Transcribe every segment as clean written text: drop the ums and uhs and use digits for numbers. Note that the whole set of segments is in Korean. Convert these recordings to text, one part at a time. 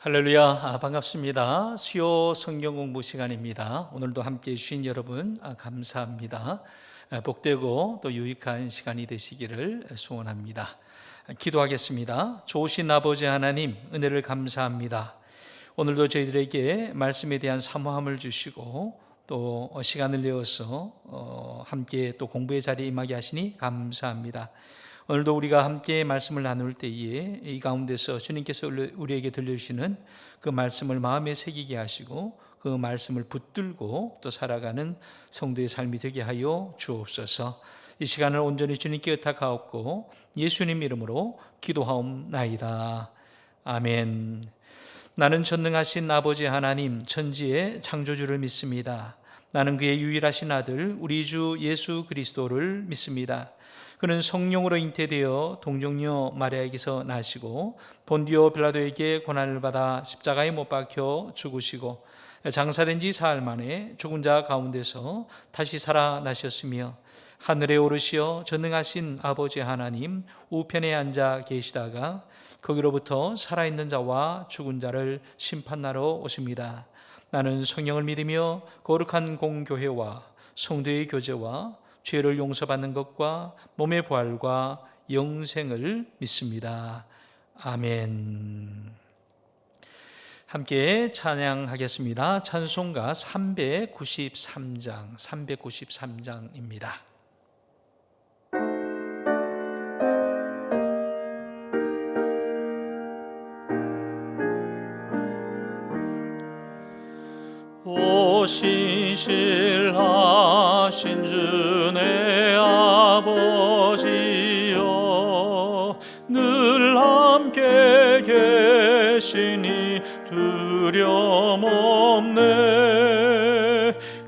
할렐루야, 반갑습니다. 수요 성경 공부 시간입니다. 오늘도 함께해 주신 여러분 감사합니다. 복되고 또 유익한 시간이 되시기를 소원합니다. 기도하겠습니다. 좋으신 아버지 하나님, 은혜를 감사합니다. 오늘도 저희들에게 말씀에 대한 사모함을 주시고 또 시간을 내어서 함께 또 공부의 자리에 임하게 하시니 감사합니다. 오늘도 우리가 함께 말씀을 나눌 때에 이 가운데서 주님께서 우리에게 들려주시는 그 말씀을 마음에 새기게 하시고 그 말씀을 붙들고 또 살아가는 성도의 삶이 되게 하여 주옵소서. 이 시간을 온전히 주님께 의탁하옵고 예수님 이름으로 기도하옵나이다. 아멘. 나는 전능하신 아버지 하나님, 천지의 창조주를 믿습니다. 나는 그의 유일하신 아들 우리 주 예수 그리스도를 믿습니다. 그는 성령으로 잉태되어 동정녀 마리아에게서 나시고 본디오 빌라도에게 고난을 받아 십자가에 못 박혀 죽으시고 장사된 지 사흘 만에 죽은 자 가운데서 다시 살아나셨으며 하늘에 오르시어 전능하신 아버지 하나님 우편에 앉아 계시다가 거기로부터 살아있는 자와 죽은 자를 심판하러 오십니다. 나는 성령을 믿으며 거룩한 공교회와 성도의 교제와 죄를 용서받는 것과 몸의 부활과 영생을 믿습니다. 아멘. 함께 찬양하겠습니다. 찬송가 393장입니다. 오 신실하신 주 내 아버지여, 늘 함께 계시니 두려움 없네.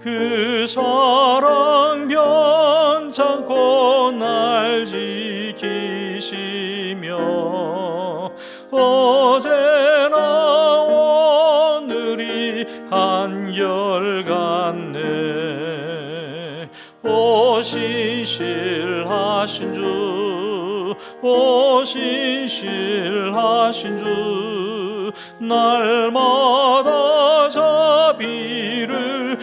그 사랑 변찮고 날 지키시며 어제나 오늘이 한결같네. 오 신실하신 주, 오 신실하신 주, 날마다 자비를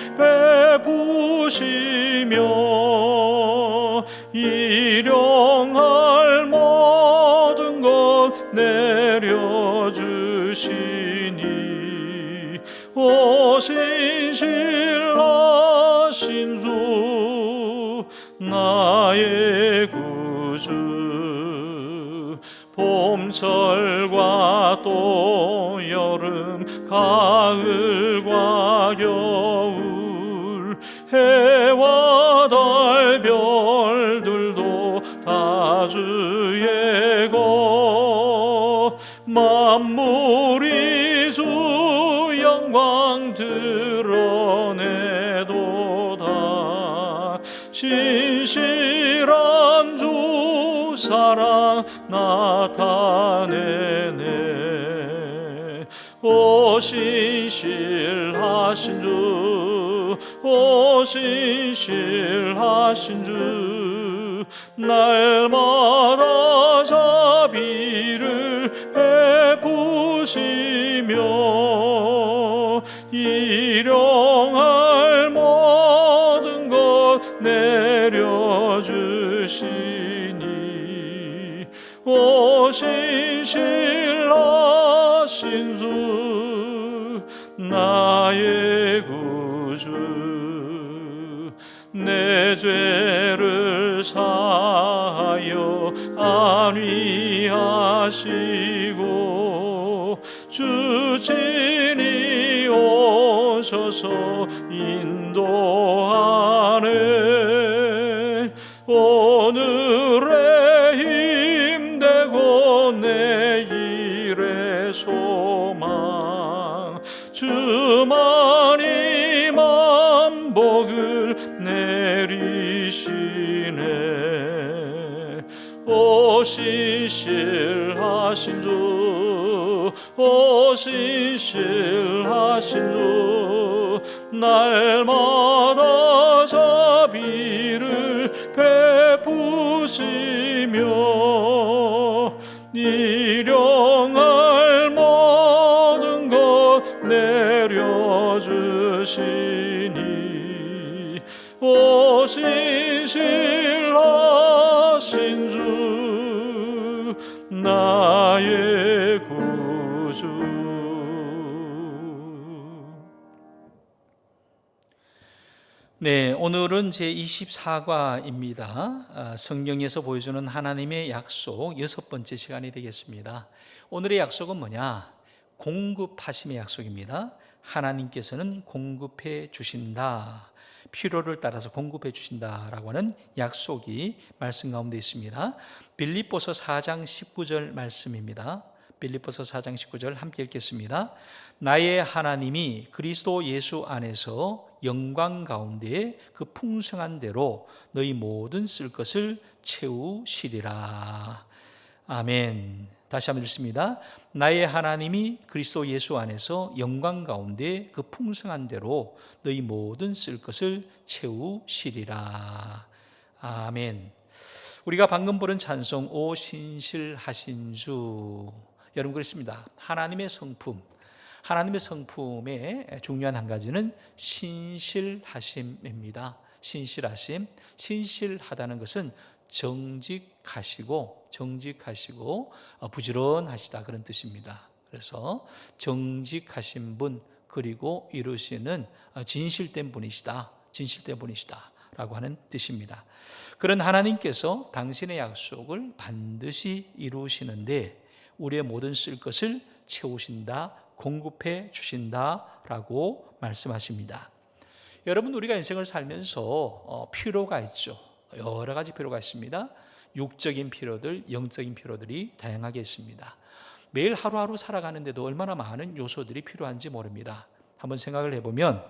베푸시며 일용할 모든 것 내려주시니 오 신실하신 주, 나의 구주. 봄철과 또 여름, 가을과 겨울, 해와 달 별들도 다 주의 것. 만물이 주 영광 드러내도다. 신실한 주 사랑 나타내네. 오 신실하신 주, 오 신실하신 주, 날마다 자비를 베푸시며 일용할 모든 것 내려주시니 오 신실하신 주, 나 나의 구주 내 죄를 사하여 안위하시고 주 친히 오셔서 인도하네. 오늘의 힘되고 내일의 소망 주만이 만복을 내리시네. 오 신실하신 주, 오 신실하신 주, 날마다 자비를 베푸시며 일용할 모든 것 내려주시니. 오 신실하신 주 나의 구주. 네, 오늘은 제24과입니다. 성경에서 보여주는 하나님의 약속 6번째 시간이 되겠습니다. 오늘의 약속은 뭐냐? 공급하심의 약속입니다. 하나님께서는 공급해 주신다. 필요를 따라서 공급해 주신다라고 하는 약속이 말씀 가운데 있습니다. 빌립보서 4장 19절 말씀입니다. 빌립보서 4장 19절 함께 읽겠습니다. 나의 하나님이 그리스도 예수 안에서 영광 가운데 그 풍성한 대로 너희 모든 쓸 것을 채우시리라. 아멘. 다시 한번 읽습니다. 나의 하나님이 그리스도 예수 안에서 영광 가운데 그 풍성한 대로 너희 모든 쓸 것을 채우시리라. 아멘. 우리가 방금 부른 찬송 오 신실하신 주, 여러분 그렇습니다. 하나님의 성품, 하나님의 성품의 중요한 한 가지는 신실하심입니다. 신실하심, 신실하다는 것은 정직하시고 부지런하시다 그런 뜻입니다. 그래서 정직하신 분, 그리고 이루시는 진실된 분이시다 라고 하는 뜻입니다. 그런 하나님께서 당신의 약속을 반드시 이루시는데 우리의 모든 쓸 것을 채우신다, 공급해 주신다라고 말씀하십니다. 여러분, 우리가 인생을 살면서 필요가 있죠. 여러 가지 필요가 있습니다. 육적인 필요들, 영적인 필요들이 다양하게 있습니다. 매일 하루하루 살아가는데도 얼마나 많은 요소들이 필요한지 모릅니다. 한번 생각을 해보면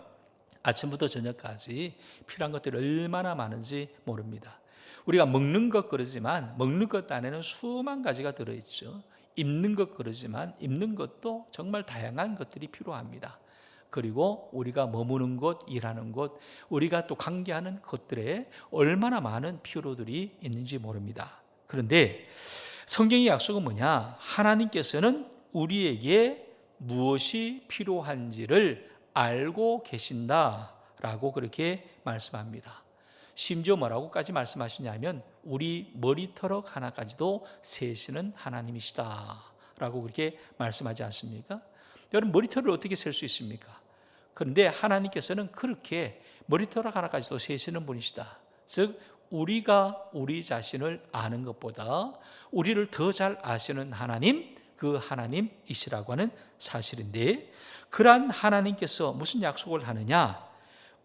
아침부터 저녁까지 필요한 것들이 얼마나 많은지 모릅니다. 우리가 먹는 것 그러지만 먹는 것 안에는 수만 가지가 들어있죠. 입는 것 그러지만 입는 것도 정말 다양한 것들이 필요합니다. 그리고 우리가 머무는 곳, 일하는 곳, 우리가 또 관계하는 것들에 얼마나 많은 필요들이 있는지 모릅니다. 그런데 성경의 약속은 뭐냐? 하나님께서는 우리에게 무엇이 필요한지를 알고 계신다라고 그렇게 말씀합니다. 심지어 뭐라고까지 말씀하시냐면 우리 머리털럭 하나까지도 세시는 하나님이시다라고 그렇게 말씀하지 않습니까? 여러분, 머리털을 어떻게 셀 수 있습니까? 그런데 하나님께서는 그렇게 머리털 하나까지도 세시는 분이시다. 즉 우리가 우리 자신을 아는 것보다 우리를 더 잘 아시는 하나님, 그 하나님이시라고 하는 사실인데, 그러한 하나님께서 무슨 약속을 하느냐?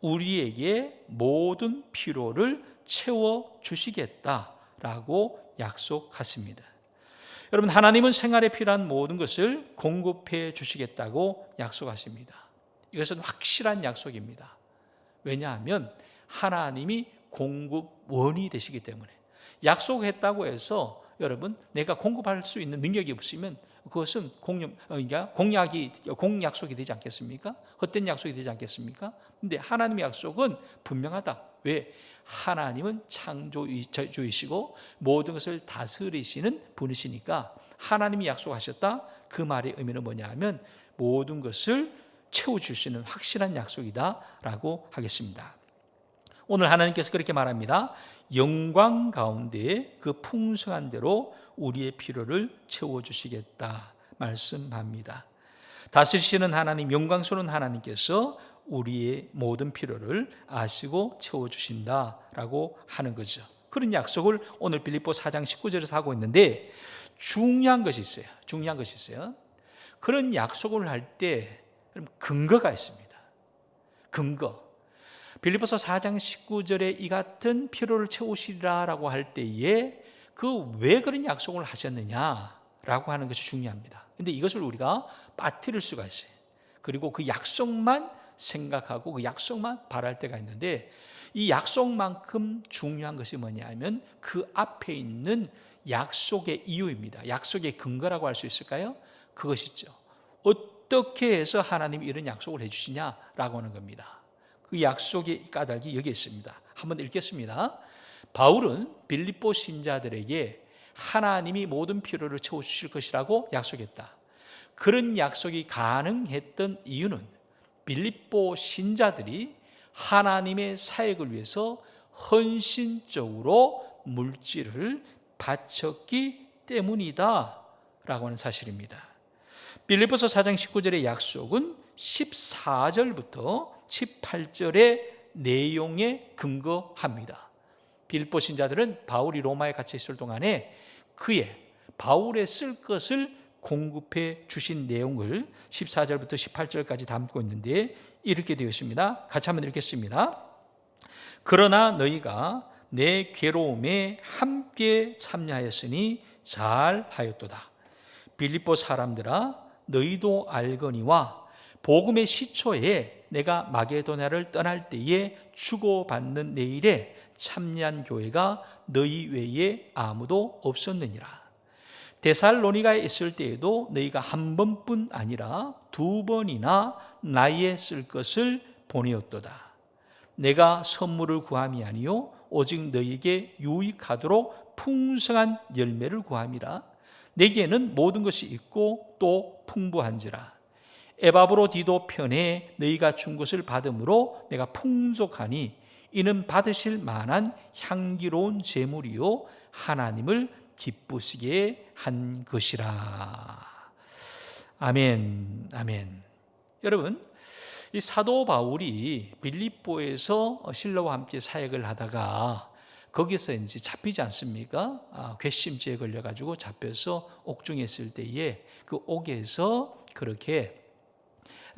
우리에게 모든 필요를 채워주시겠다라고 약속하십니다. 여러분, 하나님은 생활에 필요한 모든 것을 공급해 주시겠다고 약속하십니다. 이것은 확실한 약속입니다. 왜냐하면 하나님이 공급원이 되시기 때문에. 약속했다고 해서 여러분, 내가 공급할 수 있는 능력이 없으면 그것은 공약속이 되지 않겠습니까? 헛된 약속이 되지 않겠습니까? 그런데 하나님의 약속은 분명하다. 왜? 하나님은 창조주이시고 모든 것을 다스리시는 분이시니까 하나님이 약속하셨다. 그 말의 의미는 뭐냐 하면 모든 것을 채워줄 수 있는 확실한 약속이다라고 하겠습니다. 오늘 하나님께서 그렇게 말합니다. 영광 가운데 그 풍성한 대로 우리의 필요를 채워주시겠다 말씀합니다. 다스리시는 하나님, 영광스러운 하나님께서 우리의 모든 필요를 아시고 채워주신다라고 하는 거죠. 그런 약속을 오늘 빌립보 4장 19절에서 하고 있는데 중요한 것이 있어요. 그런 약속을 할 때 근거가 있습니다. 근거. 빌립보서 4장 19절에 이 같은 필요를 채우시리라라고 할 때에 그 왜 그런 약속을 하셨느냐라고 하는 것이 중요합니다. 그런데 이것을 우리가 빠뜨릴 수가 있어요. 그리고 그 약속만 생각하고 그 약속만 바랄 때가 있는데 이 약속만큼 중요한 것이 뭐냐면 그 앞에 있는 약속의 이유입니다. 약속의 근거라고 할 수 있을까요? 그것이죠. 어떻게 해서 하나님이 이런 약속을 해주시냐라고 하는 겁니다. 그 약속의 까닭이 여기 있습니다. 한번 읽겠습니다. 바울은 빌립보 신자들에게 하나님이 모든 필요를 채워주실 것이라고 약속했다. 그런 약속이 가능했던 이유는 빌립보 신자들이 하나님의 사역을 위해서 헌신적으로 물질을 바쳤기 때문이다 라고 하는 사실입니다. 빌립보서 4장 19절의 약속은 14절부터 18절의 내용에 근거합니다. 빌립보 신자들은 바울이 로마에 갇혀 있을 동안에 바울의 쓸 것을 공급해 주신 내용을 14절부터 18절까지 담고 있는데 이렇게 되어 있습니다. 같이 한번 읽겠습니다. 그러나 너희가 내 괴로움에 함께 참여하였으니 잘하였도다. 빌립보 사람들아, 너희도 알거니와 복음의 시초에 내가 마게도냐를 떠날 때에 주고받는 내 일에 참여한 교회가 너희 외에 아무도 없었느니라. 데살로니가에 있을 때에도 너희가 한 번뿐 아니라 두 번이나 나의 쓸 것을 보내었도다. 내가 선물을 구함이 아니요 오직 너희에게 유익하도록 풍성한 열매를 구함이라. 내게는 모든 것이 있고 또 풍부한지라. 에바브로디도 편에 너희가 준 것을 받음으로 내가 풍족하니 이는 받으실 만한 향기로운 제물이요 하나님을 기쁘시게 한 것이라. 아멘, 아멘. 여러분, 이 사도 바울이 빌립보에서 실로와 함께 사역을 하다가 거기서 이제 잡히지 않습니까? 괘씸죄에 걸려가지고 잡혀서 옥중에 있을 때에 그 옥에서 그렇게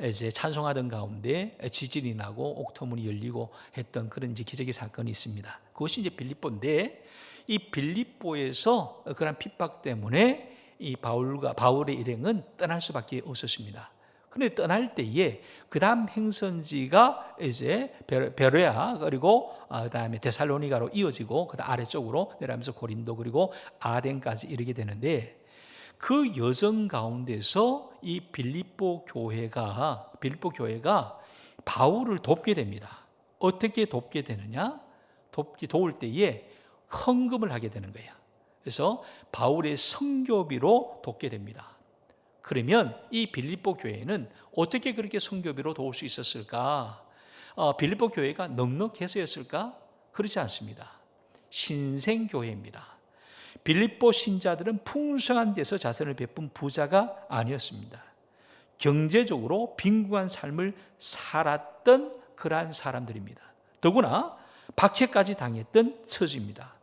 이제 찬송하던 가운데 지진이 나고 옥터문이 열리고 했던 그런 이제 기적의 사건이 있습니다. 그것이 이제 빌립보인데 이 빌립보에서 그런 핍박 때문에 이 바울의 일행은 떠날 수밖에 없었습니다. 그런데 떠날 때에 그 다음 행선지가 이제 베레아 그리고 그다음에 데살로니가로 이어지고 그다음 아래쪽으로 내려가면서 고린도 그리고 아덴까지 이르게 되는데 그 여정 가운데서 이 빌립보 교회가 바울을 돕게 됩니다. 어떻게 돕게 되느냐? 도울 때에 헌금을 하게 되는 거예요. 그래서 바울의 선교비로 돕게 됩니다. 그러면 이 빌립보 교회는 어떻게 그렇게 선교비로 도울 수 있었을까? 빌립보 교회가 넉넉해서였을까? 그렇지 않습니다. 신생교회입니다. 빌립보 신자들은 풍성한 데서 자선을 베푼 부자가 아니었습니다. 경제적으로 빈곤한 삶을 살았던 그러한 사람들입니다. 더구나 박해까지 당했던 처지입니다.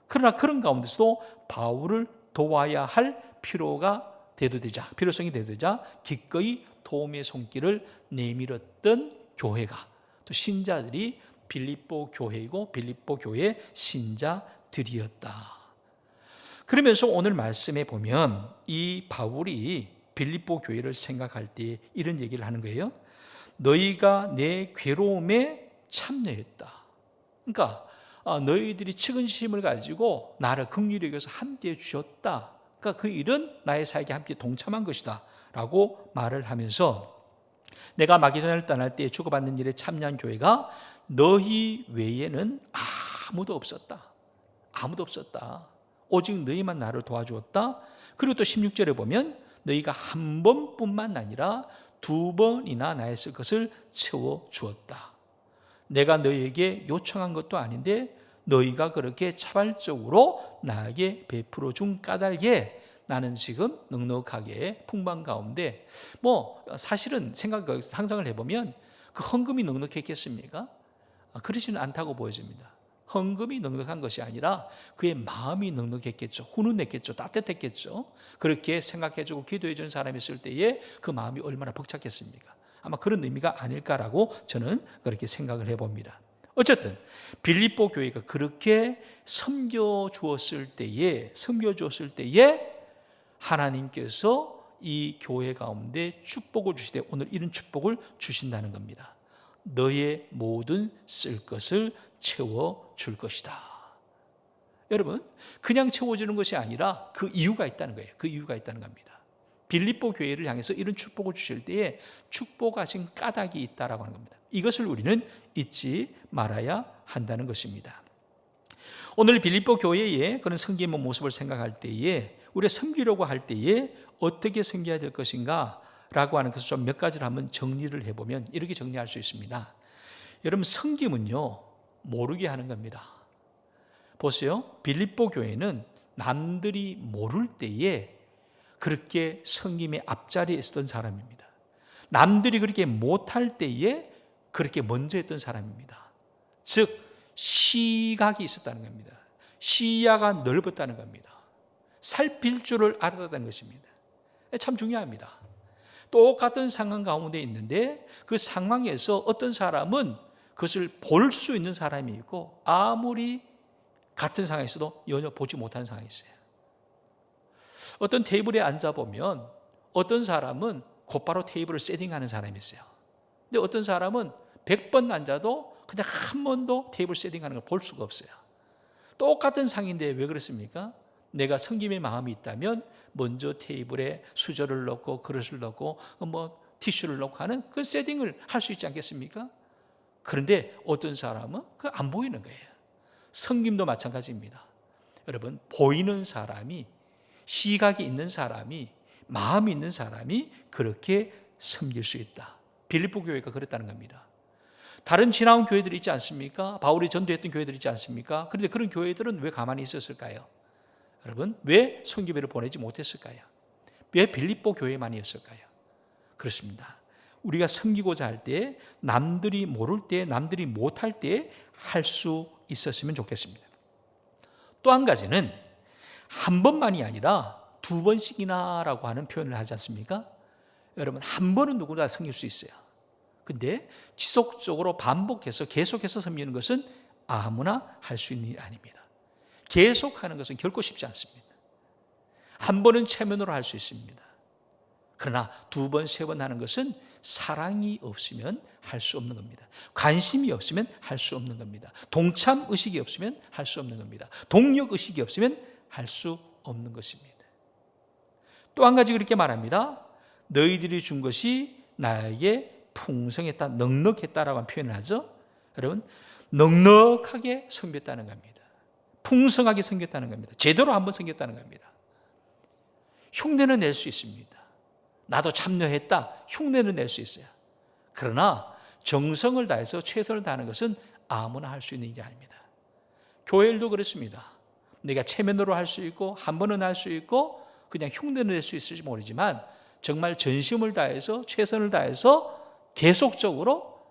그러나 그런 가운데서도 바울을 도와야 할 필요성이 대두되자 기꺼이 도움의 손길을 내밀었던 교회가 또 신자들이 빌립보 교회이고 빌립보 교회 신자들이었다. 그러면서 오늘 말씀에 보면 이 바울이 빌립보 교회를 생각할 때 이런 얘기를 하는 거예요. 너희가 내 괴로움에 참여했다. 그러니까 너희들이 측은심을 가지고 나를 긍휼히 여겨서 함께해 주셨다. 그러니까 그 일은 나의 사역에 함께 동참한 것이다 라고 말을 하면서 내가 마게도냐를 떠날 때 주고받는 일에 참여한 교회가 너희 외에는 아무도 없었다. 오직 너희만 나를 도와주었다. 그리고 또 16절에 보면 너희가 한 번뿐만 아니라 두 번이나 나의 쓸 것을 채워주었다. 내가 너희에게 요청한 것도 아닌데 너희가 그렇게 자발적으로 나에게 베풀어 준 까닭에 나는 지금 넉넉하게 풍부한 가운데 사실은 상상을 해보면 그 헌금이 넉넉했겠습니까? 그렇지는 않다고 보여집니다. 헌금이 넉넉한 것이 아니라 그의 마음이 넉넉했겠죠. 훈훈했겠죠. 따뜻했겠죠. 그렇게 생각해주고 기도해주는 사람이 있을 때에 그 마음이 얼마나 벅찼겠습니까? 아마 그런 의미가 아닐까라고 저는 그렇게 생각을 해봅니다. 어쨌든 빌립보 교회가 그렇게 섬겨주었을 때에 하나님께서 이 교회 가운데 축복을 주시되 오늘 이런 축복을 주신다는 겁니다. 너의 모든 쓸 것을 채워줄 것이다. 여러분, 그냥 채워주는 것이 아니라 그 이유가 있다는 거예요. 그 이유가 있다는 겁니다. 빌립보 교회를 향해서 이런 축복을 주실 때에 축복하신 까닭이 있다라고 하는 겁니다. 이것을 우리는 잊지 말아야 한다는 것입니다. 오늘 빌립보 교회의 그런 섬김의 모습을 생각할 때에 우리가 섬기려고 할 때에 어떻게 섬겨야 될 것인가 라고 하는 것을 좀 몇 가지를 한번 정리를 해보면 이렇게 정리할 수 있습니다. 여러분, 섬김은요 모르게 하는 겁니다. 보세요. 빌립보 교회는 남들이 모를 때에 그렇게 섬김의 앞자리에 있었던 사람입니다. 남들이 그렇게 못할 때에 그렇게 먼저 했던 사람입니다. 즉 시각이 있었다는 겁니다. 시야가 넓었다는 겁니다. 살필 줄을 알았다는 것입니다. 참 중요합니다. 똑같은 상황 가운데 있는데 그 상황에서 어떤 사람은 그것을 볼 수 있는 사람이 있고 아무리 같은 상황에서도 전혀 보지 못하는 상황이 있어요. 어떤 테이블에 앉아보면 어떤 사람은 곧바로 테이블을 세팅하는 사람이 있어요. 근데 어떤 사람은 100번 앉아도 그냥 한 번도 테이블 세팅하는 걸 볼 수가 없어요. 똑같은 상인데 왜 그렇습니까? 내가 섬김의 마음이 있다면 먼저 테이블에 수저를 넣고 그릇을 넣고 티슈를 넣고 하는 그 세팅을 할 수 있지 않겠습니까? 그런데 어떤 사람은 그 안 보이는 거예요. 섬김도 마찬가지입니다. 여러분, 보이는 사람이, 시각이 있는 사람이, 마음이 있는 사람이 그렇게 섬길 수 있다. 빌립보 교회가 그랬다는 겁니다. 다른 지나온 교회들이 있지 않습니까? 바울이 전도했던 교회들이 있지 않습니까? 그런데 그런 교회들은 왜 가만히 있었을까요? 여러분, 왜 선교회를 보내지 못했을까요? 왜 빌립보 교회만이었을까요? 그렇습니다. 우리가 섬기고자 할 때, 남들이 모를 때, 남들이 못할 때 할 수 있었으면 좋겠습니다. 또 한 가지는 한 번만이 아니라 두 번씩이나 라고 하는 표현을 하지 않습니까? 여러분, 한 번은 누구나 섬길 수 있어요. 근데 지속적으로 반복해서 계속해서 섬기는 것은 아무나 할 수 있는 일이 아닙니다. 계속하는 것은 결코 쉽지 않습니다. 한 번은 체면으로 할 수 있습니다. 그러나 두 번, 세 번 하는 것은 사랑이 없으면 할 수 없는 겁니다. 관심이 없으면 할 수 없는 겁니다. 동참 의식이 없으면 할 수 없는 겁니다. 동력 의식이 없으면 할 수 없는 것입니다. 또 한 가지 그렇게 말합니다. 너희들이 준 것이 나에게 풍성했다, 넉넉했다라고 하는 표현을 하죠. 여러분, 넉넉하게 섬겼다는 겁니다. 풍성하게 섬겼다는 겁니다. 제대로 한번 섬겼다는 겁니다. 흉내는 낼 수 있습니다. 나도 참여했다, 흉내는 낼 수 있어요. 그러나 정성을 다해서 최선을 다하는 것은 아무나 할 수 있는 일이 아닙니다. 교회 일도 그렇습니다. 내가 체면으로 할 수 있고 한 번은 할 수 있고 그냥 흉내는 낼 수 있을지 모르지만 정말 전심을 다해서 최선을 다해서 계속적으로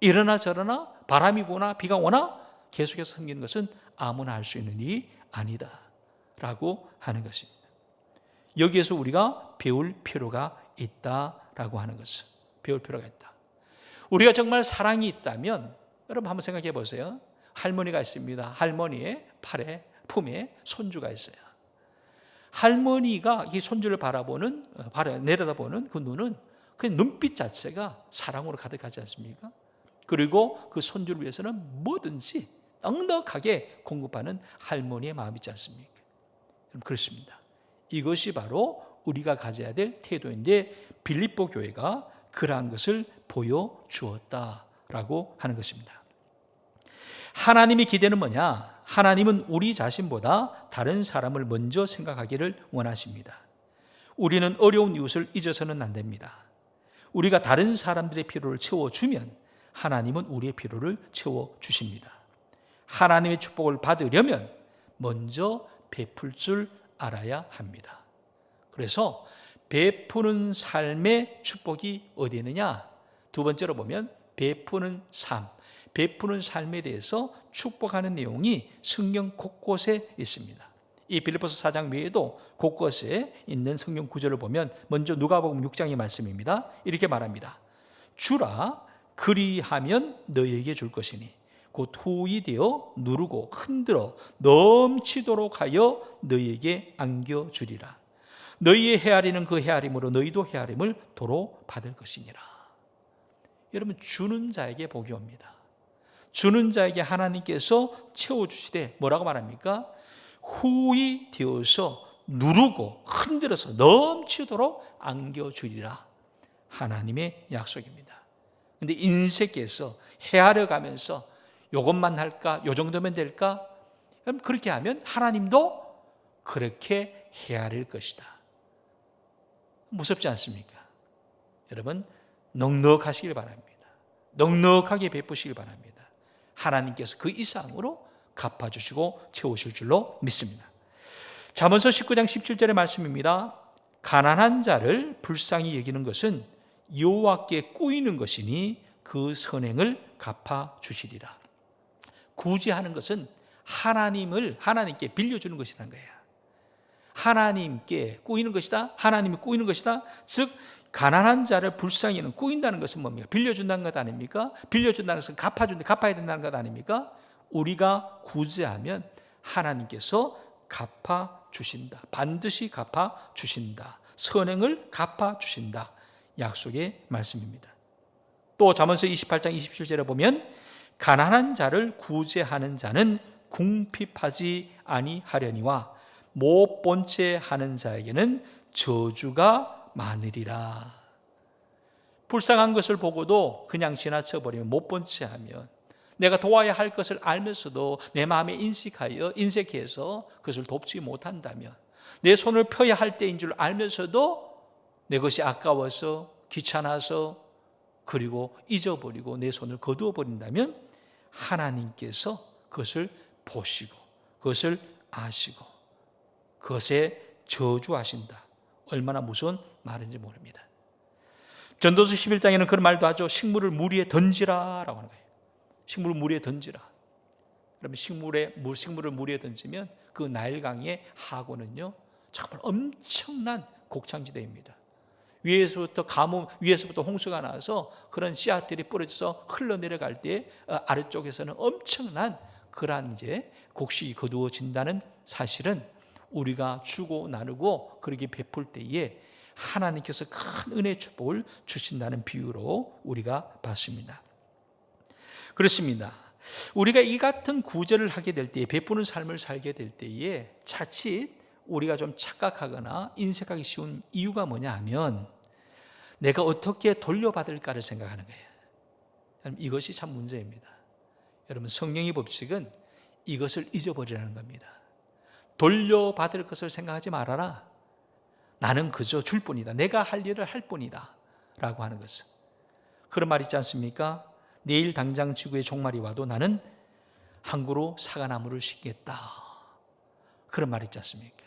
이러나 저러나 바람이 부나 비가 오나 계속해서 섬기는 것은 아무나 할 수 있는 일이 아니다 라고 하는 것입니다. 여기에서 우리가 배울 필요가 있다라고 하는 것은, 배울 필요가 있다. 우리가 정말 사랑이 있다면 여러분 한번 생각해 보세요. 할머니가 있습니다. 할머니의 품에 손주가 있어요. 할머니가 이 손주를 내려다보는 그 눈은 그 눈빛 자체가 사랑으로 가득하지 않습니까? 그리고 그 손주를 위해서는 뭐든지 넉넉하게 공급하는 할머니의 마음이 있지 않습니까? 그렇습니다. 이것이 바로 우리가 가져야 될 태도인데 빌립보 교회가 그러한 것을 보여주었다라고 하는 것입니다. 하나님의 기대는 뭐냐? 하나님은 우리 자신보다 다른 사람을 먼저 생각하기를 원하십니다. 우리는 어려운 이웃을 잊어서는 안 됩니다. 우리가 다른 사람들의 필요를 채워주면 하나님은 우리의 필요를 채워주십니다. 하나님의 축복을 받으려면 먼저 베풀 줄 알아야 합니다. 그래서 베푸는 삶의 축복이 어디에 있느냐? 두 번째로 보면 베푸는 삶, 베푸는 삶에 대해서 축복하는 내용이 성경 곳곳에 있습니다. 이 빌립보서 4장 외에도 곳곳에 있는 성경 구절을 보면 먼저 누가복음 6장의 말씀입니다. 이렇게 말합니다. 주라 그리하면 너희에게 줄 것이니 곧 후히 되어 누르고 흔들어 넘치도록 하여 너희에게 안겨주리라. 너희의 헤아리는 그 헤아림으로 너희도 헤아림을 도로 받을 것이니라. 여러분, 주는 자에게 복이 옵니다. 주는 자에게 하나님께서 채워주시되 뭐라고 말합니까? 후히 되어서 누르고 흔들어서 넘치도록 안겨주리라. 하나님의 약속입니다. 그런데 인생께서 헤아려 가면서 이것만 할까? 요 정도면 될까? 그럼 그렇게 하면 하나님도 그렇게 헤아릴 것이다. 무섭지 않습니까? 여러분, 넉넉하시길 바랍니다. 넉넉하게 베푸시길 바랍니다. 하나님께서 그 이상으로 갚아주시고 채우실 줄로 믿습니다. 잠언서 19장 17절의 말씀입니다. 가난한 자를 불쌍히 여기는 것은 여호와께 꾸이는 것이니 그 선행을 갚아주시리라. 구제하는 것은 하나님께 빌려주는 것이라는 거예요. 하나님께 꾸이는 것이다. 하나님이 꾸이는 것이다. 즉 가난한 자를 불쌍히 여기는, 꾸인다는 것은 뭡니까? 빌려준다는 것 아닙니까? 빌려준다는 것은 갚아야 된다는 것 아닙니까? 우리가 구제하면 하나님께서 갚아주신다. 반드시 갚아주신다. 선행을 갚아주신다. 약속의 말씀입니다. 또 잠언서 28장 27절에 보면 가난한 자를 구제하는 자는 궁핍하지 아니하려니와 못 본 채 하는 자에게는 저주가 많으리라. 불쌍한 것을 보고도 그냥 지나쳐버리면, 못 본 채 하면, 내가 도와야 할 것을 알면서도 내 마음에 인색해서 그것을 돕지 못한다면, 내 손을 펴야 할 때인 줄 알면서도 내 것이 아까워서 귀찮아서 그리고 잊어버리고 내 손을 거두어 버린다면 하나님께서 그것을 보시고 그것을 아시고 그것에 저주하신다. 얼마나 무서운 말인지 모릅니다. 전도서 11장에는 그런 말도 하죠. 식물을 물 위에 던지라 라고 하는 거예요. 식물을 물 위에 던지라. 그러면 식물을 물 위에 던지면 그 나일강의 하고는요, 정말 엄청난 곡창지대입니다. 위에서부터 홍수가 나서 그런 씨앗들이 뿌려져서 흘러내려갈 때 아래쪽에서는 엄청난 그러한 곡식이 거두어진다는 사실은 우리가 주고 나누고 그렇게 베풀 때에 하나님께서 큰 은혜의 축복을 주신다는 비유로 우리가 봤습니다. 그렇습니다. 우리가 이 같은 구제를 하게 될 때에, 베푸는 삶을 살게 될 때에 자칫 우리가 좀 착각하거나 인색하기 쉬운 이유가 뭐냐 하면 내가 어떻게 돌려받을까를 생각하는 거예요. 이것이 참 문제입니다. 여러분, 성령의 법칙은 이것을 잊어버리라는 겁니다. 돌려받을 것을 생각하지 말아라. 나는 그저 줄 뿐이다. 내가 할 일을 할 뿐이다 라고 하는 것은, 그런 말 있지 않습니까? 내일 당장 지구에 종말이 와도 나는 한 그루 사과나무를 심겠다. 그런 말 있지 않습니까?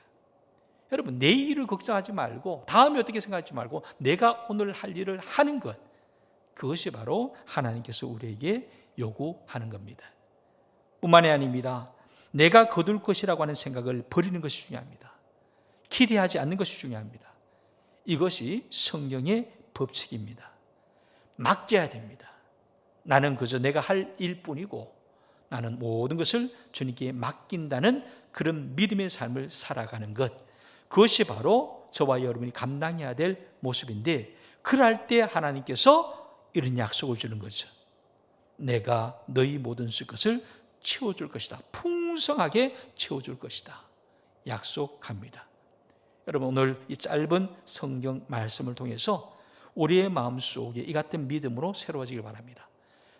여러분, 내일을 걱정하지 말고 다음에 어떻게 생각할지 말고 내가 오늘 할 일을 하는 것, 그것이 바로 하나님께서 우리에게 요구하는 겁니다. 뿐만이 아닙니다. 내가 거둘 것이라고 하는 생각을 버리는 것이 중요합니다. 기대하지 않는 것이 중요합니다. 이것이 성경의 법칙입니다. 맡겨야 됩니다. 나는 그저 내가 할 일뿐이고 나는 모든 것을 주님께 맡긴다는 그런 믿음의 삶을 살아가는 것, 그것이 바로 저와 여러분이 감당해야 될 모습인데, 그럴 때 하나님께서 이런 약속을 주는 거죠. 내가 너희 모든 것을 채워줄 것이다. 풍성하게 채워줄 것이다. 약속합니다. 여러분, 오늘 이 짧은 성경 말씀을 통해서 우리의 마음속에 이 같은 믿음으로 새로워지길 바랍니다.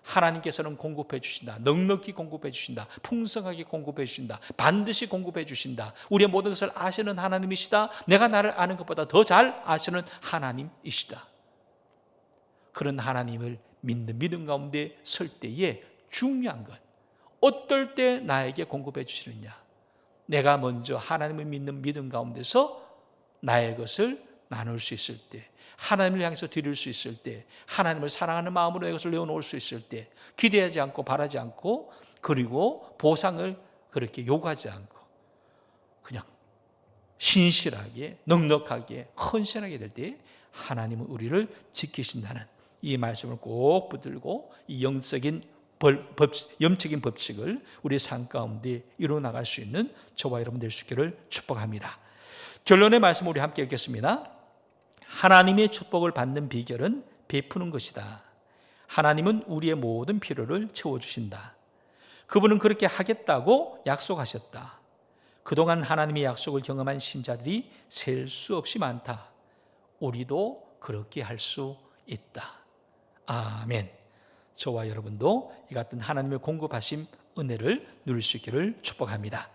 하나님께서는 공급해 주신다. 넉넉히 공급해 주신다. 풍성하게 공급해 주신다. 반드시 공급해 주신다. 우리의 모든 것을 아시는 하나님이시다. 내가 나를 아는 것보다 더 잘 아시는 하나님이시다. 그런 하나님을 믿는 믿음 가운데 설 때에 중요한 것, 어떨 때 나에게 공급해 주시느냐. 내가 먼저 하나님을 믿는 믿음 가운데서 나의 것을 나눌 수 있을 때, 하나님을 향해서 드릴 수 있을 때, 하나님을 사랑하는 마음으로 내 것을 내어놓을 수 있을 때, 기대하지 않고 바라지 않고, 그리고 보상을 그렇게 요구하지 않고 그냥 신실하게 넉넉하게 헌신하게 될 때 하나님은 우리를 지키신다는 이 말씀을 꼭 붙들고 이 영적인 법칙을 우리의 삶 가운데 이루어 나갈 수 있는 저와 여러분 될 수 있기를 축복합니다. 결론의 말씀 우리 함께 읽겠습니다. 하나님의 축복을 받는 비결은 베푸는 것이다. 하나님은 우리의 모든 필요를 채워주신다. 그분은 그렇게 하겠다고 약속하셨다. 그동안 하나님의 약속을 경험한 신자들이 셀 수 없이 많다. 우리도 그렇게 할 수 있다. 아멘. 저와 여러분도 이 같은 하나님의 공급하심 은혜를 누릴 수 있기를 축복합니다.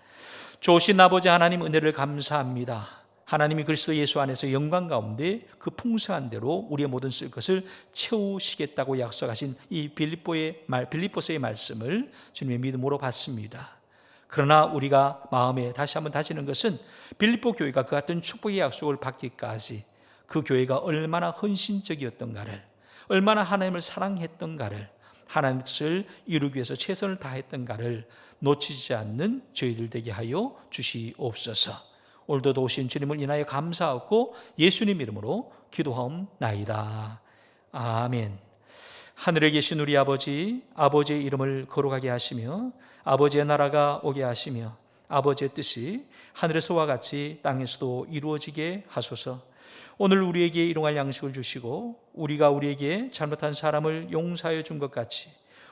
좋으신 아버지 하나님 은혜를 감사합니다. 하나님이 그리스도 예수 안에서 영광 가운데 그 풍성한 대로 우리의 모든 쓸 것을 채우시겠다고 약속하신 이 빌립보서의 말씀을 주님의 믿음으로 받습니다. 그러나 우리가 마음에 다시 한번 다지는 것은 빌립보 교회가 그 같은 축복의 약속을 받기까지 그 교회가 얼마나 헌신적이었던가를, 얼마나 하나님을 사랑했던가를, 하나님의 뜻을 이루기 위해서 최선을 다했던가를 놓치지 않는 저희들 되게 하여 주시옵소서. 오늘도 도우신 주님을 인하여 감사하고 예수님 이름으로 기도하옵나이다. 아멘. 하늘에 계신 우리 아버지, 아버지의 이름을 거룩하게 하시며 아버지의 나라가 오게 하시며 아버지의 뜻이 하늘에서와 같이 땅에서도 이루어지게 하소서. 오늘 우리에게 일용할 양식을 주시고 우리가 우리에게 잘못한 사람을 용서하여 준 것 같이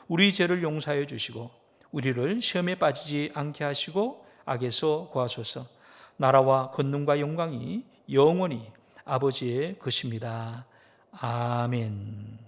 우리 죄를 용서하여 주시고 우리를 시험에 빠지지 않게 하시고 악에서 구하소서. 나라와 권능과 영광이 영원히 아버지의 것입니다. 아멘.